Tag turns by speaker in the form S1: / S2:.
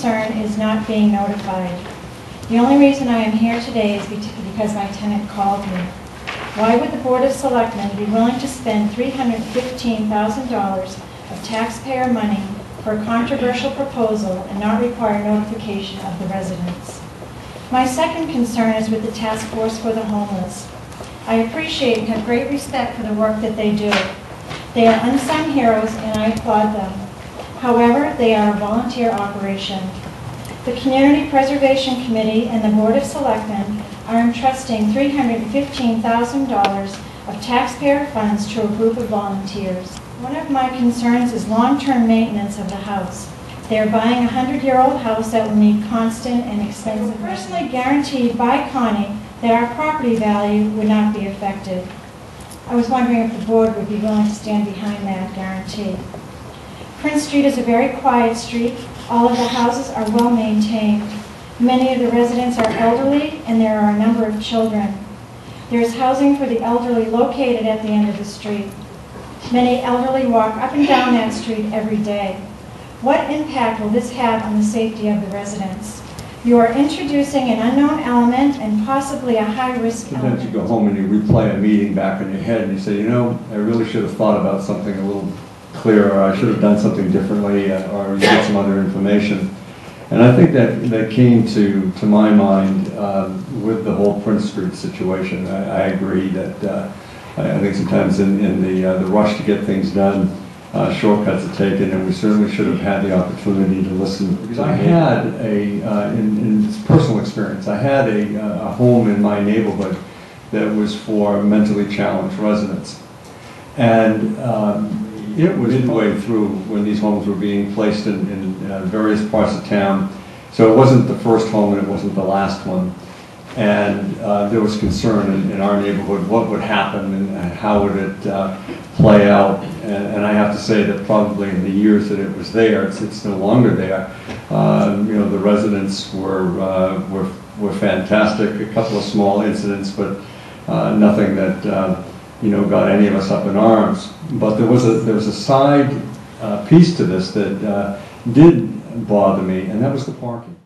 S1: concern is not being notified. The only reason I am here today is because my tenant called me. Why would the Board of Selectmen be willing to spend $315,000 of taxpayer money for a controversial proposal and not require notification of the residents? My second concern is with the Task Force for the Homeless. I appreciate and have great respect for the work that they do. They are unsung heroes and I applaud them. However, they are a volunteer operation. The Community Preservation Committee and the Board of Selectmen are entrusting $315,000 of taxpayer funds to a group of volunteers. One of my concerns is long-term maintenance of the house. They are buying a 100-year-old house that will need constant and expensive maintenance. Personally guaranteed by Connie that our property value would not be affected. I was wondering if the board would be willing to stand behind that guarantee. Prince Street is a very quiet street. All of the houses are well maintained. Many of the residents are elderly and there are a number of children. There is housing for the elderly located at the end of the street. Many elderly walk up and down that street every day. What impact will this have on the safety of the residents? You are introducing an unknown element and possibly a high-risk element.
S2: Sometimes you go home and you replay a meeting back in your head and you say, you know, I really should have thought about something a little clearer, or I should have done something differently, or you get some other information. And I think that came to my mind with the whole Prince Street situation. I agree that I think sometimes in the rush to get things done, shortcuts are taken, and we certainly should have had the opportunity to listen. Because I had in personal experience, I had a home in my neighborhood that was for mentally challenged residents. And it was midway through when these homes were being placed in various parts of town. So it wasn't the first home and it wasn't the last one. And there was concern in our neighborhood what would happen and how would it play out. And I have to say that probably in the years that it was there, it's no longer there. You know, the residents were fantastic. A couple of small incidents, but nothing that you know, got any of us up in arms. But there was a side piece to this that did bother me, and that was the parking.